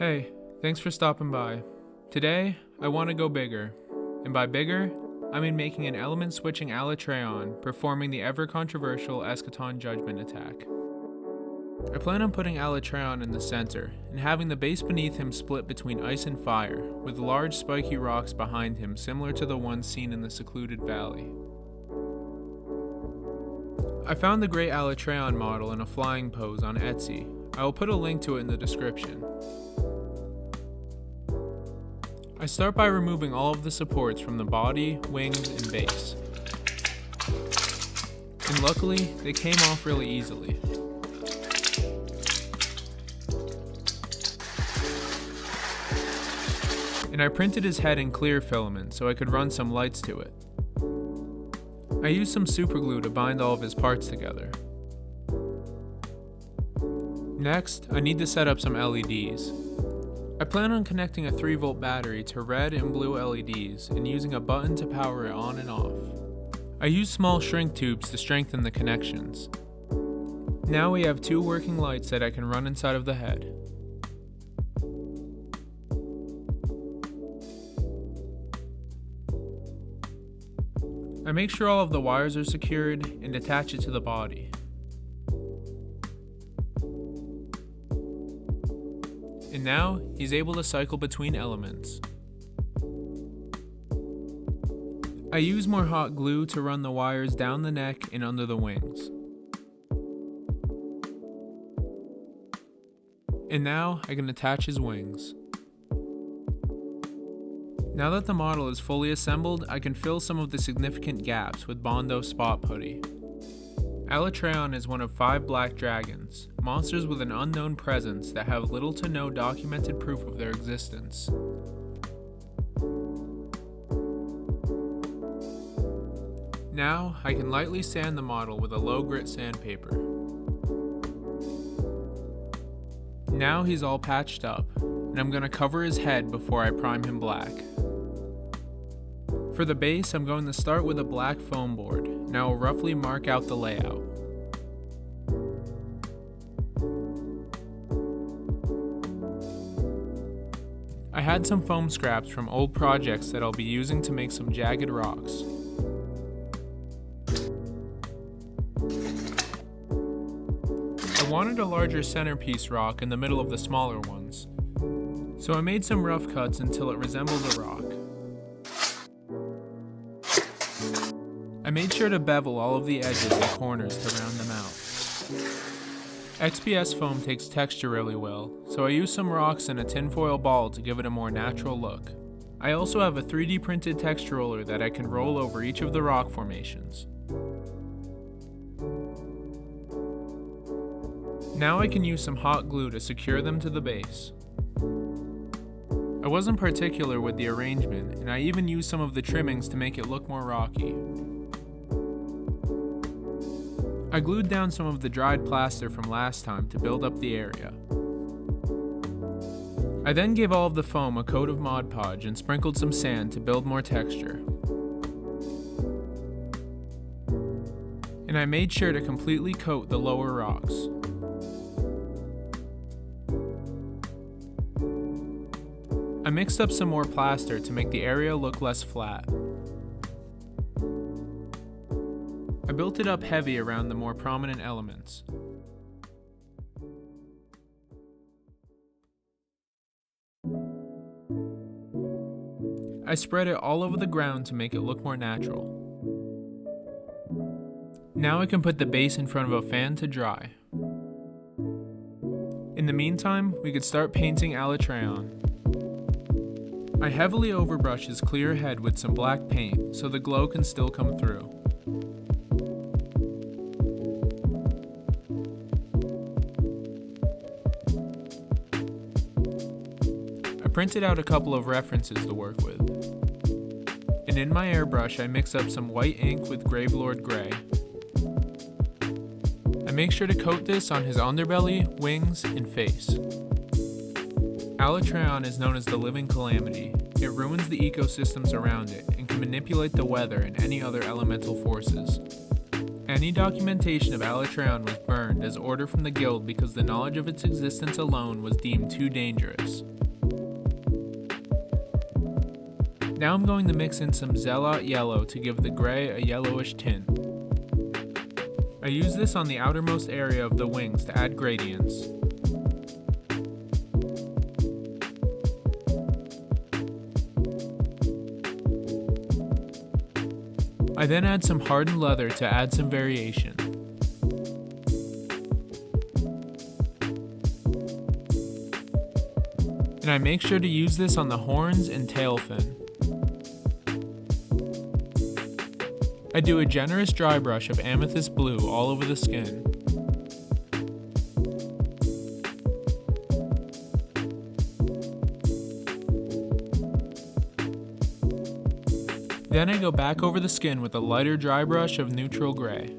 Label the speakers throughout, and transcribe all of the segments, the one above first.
Speaker 1: Hey, thanks for stopping by. Today, I want to go bigger. And by bigger, I mean making an element-switching Alatreon performing the ever-controversial Escaton Judgement attack. I plan on putting Alatreon in the center, and having the base beneath him split between ice and fire, with large spiky rocks behind him similar to the ones seen in the secluded valley. I found the Great Alatreon model in a flying pose on Etsy. I will put a link to it in the description. I start by removing all of the supports from the body, wings, and base. And luckily, they came off really easily. And I printed his head in clear filament so I could run some lights to it. I used some superglue to bind all of his parts together. Next, I need to set up some LEDs. I plan on connecting a 3-volt battery to red and blue LEDs and using a button to power it on and off. I use small shrink tubes to strengthen the connections. Now we have 2 working lights that I can run inside of the head. I make sure all of the wires are secured and attach it to the body. And now, he's able to cycle between elements. I use more hot glue to run the wires down the neck and under the wings. And now, I can attach his wings. Now that the model is fully assembled, I can fill some of the significant gaps with Bondo spot putty. Alatreon is one of 5 black dragons, monsters with an unknown presence that have little to no documented proof of their existence. Now, I can lightly sand the model with a low grit sandpaper. Now he's all patched up, and I'm going to cover his head before I prime him black. For the base, I'm going to start with a black foam board, and I will roughly mark out the layout. I had some foam scraps from old projects that I'll be using to make some jagged rocks. I wanted a larger centerpiece rock in the middle of the smaller ones, so I made some rough cuts until it resembles a rock. I made sure to bevel all of the edges and corners to round them out. XPS foam takes texture really well, so I used some rocks and a tinfoil ball to give it a more natural look. I also have a 3D printed texture roller that I can roll over each of the rock formations. Now I can use some hot glue to secure them to the base. I wasn't particular with the arrangement, and I even used some of the trimmings to make it look more rocky. I glued down some of the dried plaster from last time to build up the area. I then gave all of the foam a coat of Mod Podge and sprinkled some sand to build more texture. And I made sure to completely coat the lower rocks. I mixed up some more plaster to make the area look less flat. I built it up heavy around the more prominent elements. I spread it all over the ground to make it look more natural. Now I can put the base in front of a fan to dry. In the meantime, we could start painting Alatreon. I heavily overbrush his clear head with some black paint so the glow can still come through. I printed out a couple of references to work with. And in my airbrush I mix up some white ink with Gravelord Gray. I make sure to coat this on his underbelly, wings, and face. Alatreon is known as the living calamity. It ruins the ecosystems around it and can manipulate the weather and any other elemental forces. Any documentation of Alatreon was burned as order from the guild because the knowledge of its existence alone was deemed too dangerous. Now I'm going to mix in some Zealot Yellow to give the gray a yellowish tint. I use this on the outermost area of the wings to add gradients. I then add some hardened leather to add some variation. And I make sure to use this on the horns and tail fin. I do a generous dry brush of amethyst blue all over the skin. Then I go back over the skin with a lighter dry brush of neutral gray.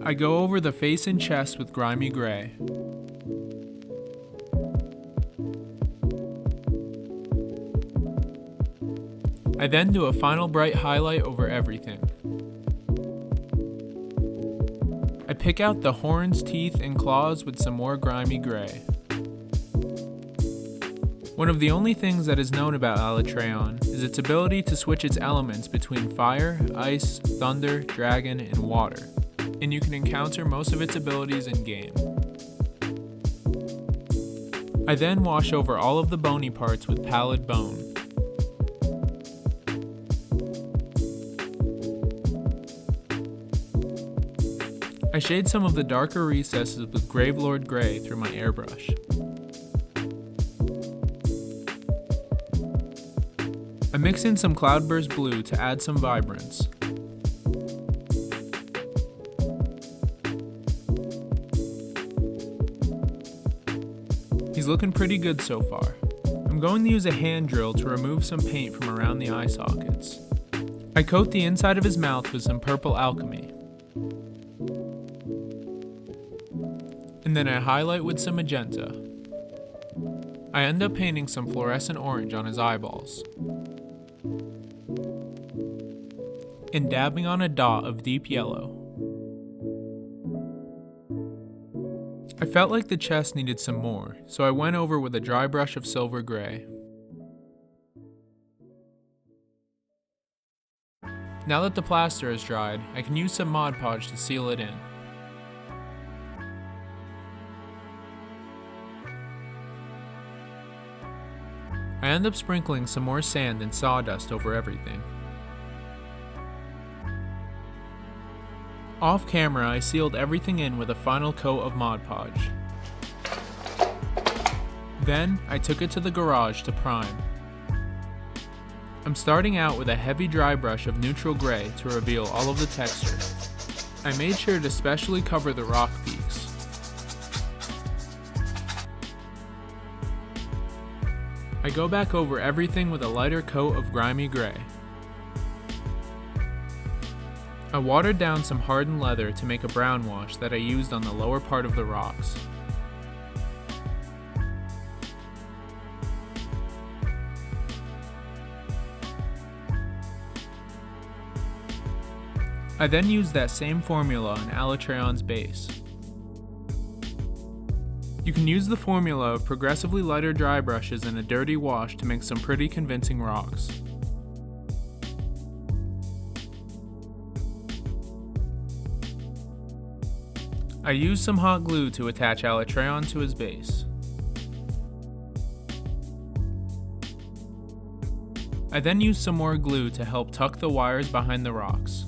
Speaker 1: I go over the face and chest with grimy gray. I then do a final bright highlight over everything. I pick out the horns, teeth, and claws with some more grimy gray. One of the only things that is known about Alatreon is its ability to switch its elements between fire, ice, thunder, dragon, and water, and you can encounter most of its abilities in game. I then wash over all of the bony parts with pallid bone. I shade some of the darker recesses with Gravelord Gray through my airbrush. I mix in some Cloudburst Blue to add some vibrance. He's looking pretty good so far. I'm going to use a hand drill to remove some paint from around the eye sockets. I coat the inside of his mouth with some purple alchemy. And then I highlight with some magenta. I end up painting some fluorescent orange on his eyeballs. And dabbing on a dot of deep yellow. I felt like the chest needed some more, so I went over with a dry brush of silver gray. Now that the plaster is dried, I can use some Mod Podge to seal it in. I end up sprinkling some more sand and sawdust over everything. Off camera, I sealed everything in with a final coat of Mod Podge. Then, I took it to the garage to prime. I'm starting out with a heavy dry brush of neutral gray to reveal all of the texture. I made sure to specially cover the rock peaks. I go back over everything with a lighter coat of grimy gray. I watered down some hardened leather to make a brown wash that I used on the lower part of the rocks. I then used that same formula on Alatreon's base. You can use the formula of progressively lighter dry brushes and a dirty wash to make some pretty convincing rocks. I used some hot glue to attach Alatreon to his base. I then used some more glue to help tuck the wires behind the rocks.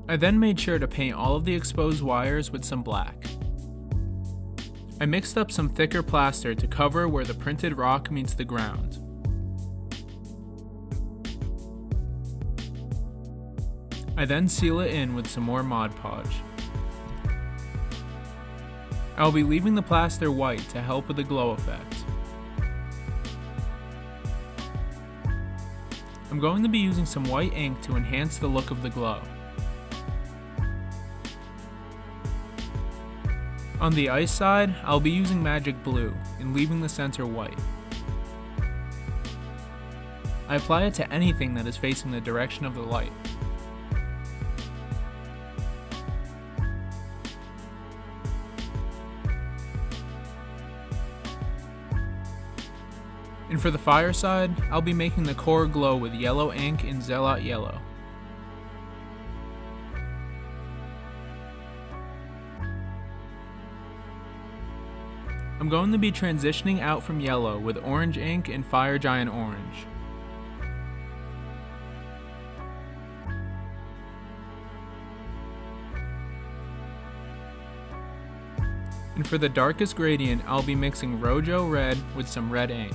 Speaker 1: I then made sure to paint all of the exposed wires with some black. I mixed up some thicker plaster to cover where the printed rock meets the ground. I then seal it in with some more Mod Podge. I'll be leaving the plaster white to help with the glow effect. I'm going to be using some white ink to enhance the look of the glow. On the ice side, I'll be using magic blue and leaving the center white. I apply it to anything that is facing the direction of the light. And for the fire side, I'll be making the core glow with yellow ink in Zealot Yellow. I'm going to be transitioning out from yellow with orange ink in Fire Giant Orange. And for the darkest gradient, I'll be mixing Rojo Red with some red ink.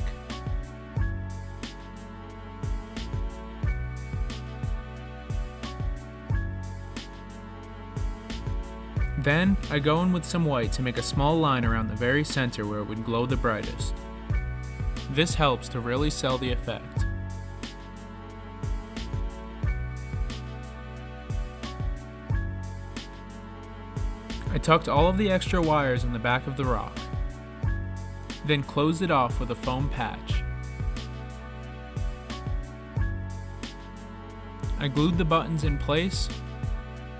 Speaker 1: Then, I go in with some white to make a small line around the very center where it would glow the brightest. This helps to really sell the effect. I tucked all of the extra wires in the back of the rock, then closed it off with a foam patch. I glued the buttons in place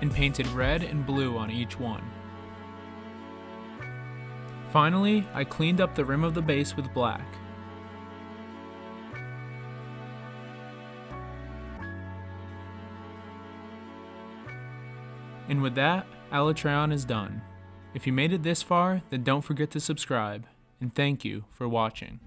Speaker 1: and painted red and blue on each one. Finally, I cleaned up the rim of the base with black. And with that, Alatreon is done. If you made it this far, then don't forget to subscribe, and thank you for watching.